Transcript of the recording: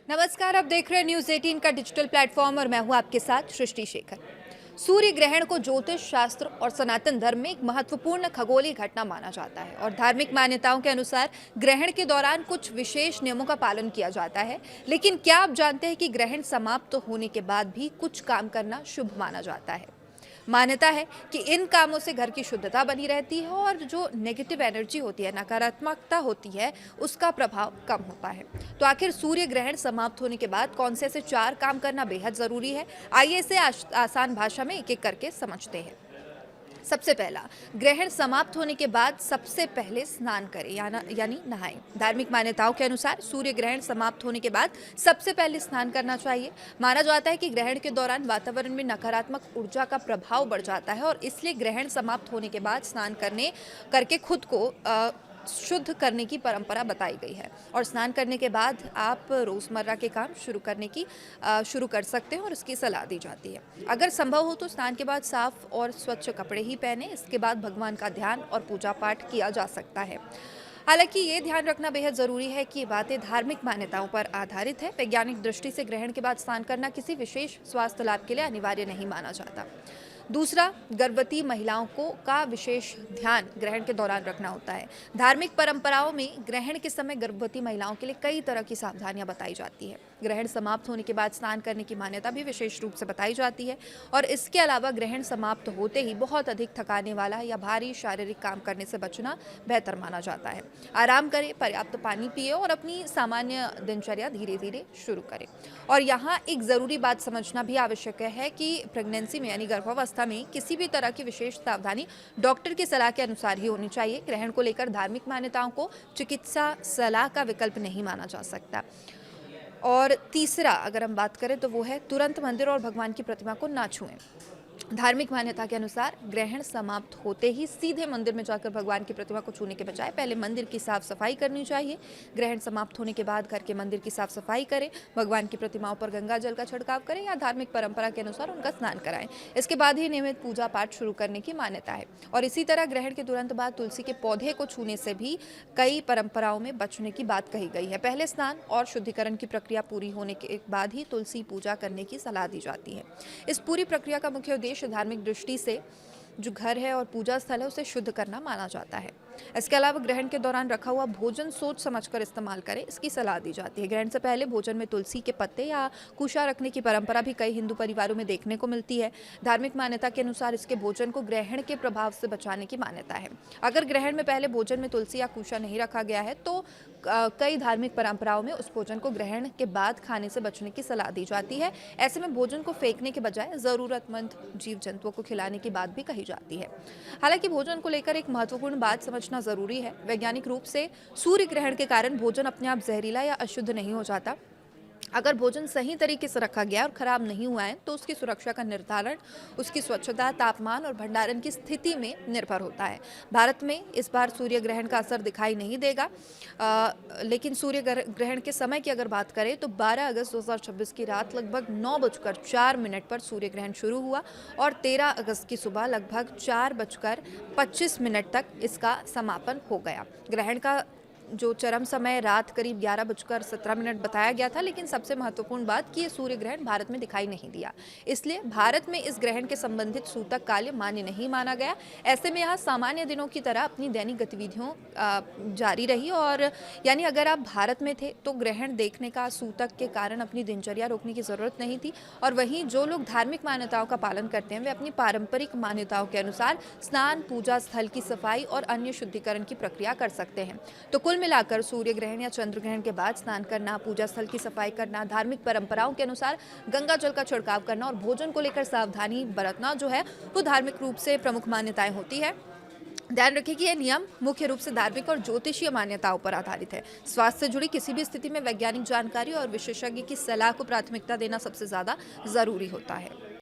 नमस्कार, आप देख रहे हैं न्यूज 18 का डिजिटल प्लेटफॉर्म और मैं हूं आपके साथ सृष्टि शेखर। सूर्य ग्रहण को ज्योतिष शास्त्र और सनातन धर्म में एक महत्वपूर्ण खगोलीय घटना माना जाता है और धार्मिक मान्यताओं के अनुसार ग्रहण के दौरान कुछ विशेष नियमों का पालन किया जाता है। लेकिन क्या आप जानते हैं कि ग्रहण समाप्त होने के बाद भी कुछ काम करना शुभ माना जाता है। मान्यता है कि इन कामों से घर की शुद्धता बनी रहती है और जो नेगेटिव एनर्जी होती है, नकारात्मकता होती है, उसका प्रभाव कम होता है। तो आखिर सूर्य ग्रहण समाप्त होने के बाद कौन से ऐसे 4 काम करना बेहद जरूरी है, आइए इसे आसान भाषा में एक एक करके समझते हैं। सबसे पहला, ग्रहण समाप्त होने के बाद सबसे पहले स्नान करें यानी नहाएं। धार्मिक मान्यताओं के अनुसार सूर्य ग्रहण समाप्त होने के बाद सबसे पहले स्नान करना चाहिए। माना जाता है कि ग्रहण के दौरान वातावरण में नकारात्मक ऊर्जा का प्रभाव बढ़ जाता है और इसलिए ग्रहण समाप्त होने के बाद स्नान करके खुद को शुद्ध करने की परंपरा बताई गई है। और स्नान करने के बाद आप रोज़मर्रा के काम शुरू कर सकते हैं और इसकी सलाह दी जाती है। अगर संभव हो तो स्नान के बाद साफ और स्वच्छ कपड़े ही पहने। इसके बाद भगवान का ध्यान और पूजा पाठ किया जा सकता है। हालांकि ये ध्यान रखना बेहद ज़रूरी है कि ये बातें धार्मिक मान्यताओं पर आधारित है। वैज्ञानिक दृष्टि से ग्रहण के बाद स्नान करना किसी विशेष स्वास्थ्य लाभ के लिए अनिवार्य नहीं माना जाता। दूसरा, गर्भवती महिलाओं का विशेष ध्यान ग्रहण के दौरान रखना होता है। धार्मिक परंपराओं में ग्रहण के समय गर्भवती महिलाओं के लिए कई तरह की सावधानियां बताई जाती है। ग्रहण समाप्त होने के बाद स्नान करने की मान्यता भी विशेष रूप से बताई जाती है और इसके अलावा ग्रहण समाप्त होते ही बहुत अधिक थकाने वाला या भारी शारीरिक काम करने से बचना बेहतर माना जाता है। आराम करें, पर्याप्त पानी पिए और अपनी सामान्य दिनचर्या धीरे धीरे शुरू करें। और यहाँ एक ज़रूरी बात समझना भी आवश्यक है कि प्रेगनेंसी में यानी गर्भावस्था में किसी भी तरह की विशेष सावधानी डॉक्टर की सलाह के अनुसार ही होनी चाहिए। ग्रहण को लेकर धार्मिक मान्यताओं को चिकित्सा सलाह का विकल्प नहीं माना जा सकता। और तीसरा, अगर हम बात करें तो वो है तुरंत मंदिर और भगवान की प्रतिमा को ना छुएं। धार्मिक मान्यता के अनुसार ग्रहण समाप्त होते ही सीधे मंदिर में जाकर भगवान की प्रतिमा को छूने के बजाय पहले मंदिर की साफ सफाई करनी चाहिए। ग्रहण समाप्त होने के बाद घर के मंदिर की साफ सफाई करें, भगवान की प्रतिमाओं पर गंगा जल का छिड़काव करें या धार्मिक परंपरा के अनुसार उनका स्नान कराएं। इसके बाद ही नियमित पूजा पाठ शुरू करने की मान्यता है। और इसी तरह ग्रहण के तुरंत बाद तुलसी के पौधे को छूने से भी कई परंपराओं में बचने की बात कही गई है। पहले स्नान और शुद्धिकरण की प्रक्रिया पूरी होने के बाद ही तुलसी पूजा करने की सलाह दी जाती है। इस पूरी प्रक्रिया का मुख्य उद्देश्य धार्मिक दृष्टि से जो घर है और पूजा स्थल है उसे शुद्ध करना माना जाता है। इसके अलावा ग्रहण के दौरान रखा हुआ भोजन सोच समझकर इस्तेमाल करें, इसकी सलाह दी जाती है। ग्रहण से पहले भोजन में तुलसी के पत्ते या कुशा रखने की परंपरा भी कई हिंदू परिवारों में देखने को मिलती है। धार्मिक मान्यता के अनुसार इसके भोजन को ग्रहण के प्रभाव से बचाने की मान्यता है। अगर ग्रहण में पहले भोजन में तुलसी या कुशा नहीं रखा गया है तो कई धार्मिक परंपराओं में उस भोजन को ग्रहण के बाद खाने से बचने की सलाह दी जाती है। ऐसे में भोजन को फेंकने के बजाय जरूरतमंद जीव जंतुओं को खिलाने की बात भी कही जाती है। हालांकि भोजन को लेकर एक महत्वपूर्ण बात समझना जरूरी है। वैज्ञानिक रूप से सूर्य ग्रहण के कारण भोजन अपने आप जहरीला या अशुद्ध नहीं हो जाता। अगर भोजन सही तरीके से रखा गया और खराब नहीं हुआ है तो उसकी सुरक्षा का निर्धारण उसकी स्वच्छता, तापमान और भंडारण की स्थिति में निर्भर होता है। भारत में इस बार सूर्य ग्रहण का असर दिखाई नहीं देगा, लेकिन सूर्य ग्रहण के समय की अगर बात करें तो 12 अगस्त 2026 की रात लगभग 9:04 पर सूर्य ग्रहण शुरू हुआ और 13 अगस्त की सुबह लगभग 4:25 तक इसका समापन हो गया। ग्रहण का जो चरम समय रात करीब 11:17 बताया गया था, लेकिन सबसे महत्वपूर्ण बात कि ये सूर्य ग्रहण भारत में दिखाई नहीं दिया, इसलिए भारत में इस ग्रहण के संबंधित सूतक काल मान्य नहीं माना गया। ऐसे में यहाँ सामान्य दिनों की तरह अपनी दैनिक गतिविधियों जारी रही और यानी अगर आप भारत में थे तो ग्रहण देखने का सूतक के कारण अपनी दिनचर्या रोकने की जरूरत नहीं थी। और वहीं जो लोग धार्मिक मान्यताओं का पालन करते हैं वे अपनी पारंपरिक मान्यताओं के अनुसार स्नान, पूजा स्थल की सफाई और अन्य शुद्धिकरण की प्रक्रिया कर सकते हैं। तो कुल मिलाकर सूर्य ग्रहण या चंद्र ग्रहण के बाद स्नान करना, पूजा स्थल की सफाई करना, धार्मिक परंपराओं के अनुसार गंगा जल का छिड़काव करना और भोजन को लेकर सावधानी बरतना जो है वो धार्मिक रूप से प्रमुख मान्यताएं होती है। ध्यान रखें कि यह नियम मुख्य रूप से धार्मिक और ज्योतिषीय मान्यताओं पर आधारित है। स्वास्थ्य से जुड़ी किसी भी स्थिति में वैज्ञानिक जानकारी और विशेषज्ञ की सलाह को प्राथमिकता देना सबसे ज्यादा जरूरी होता है।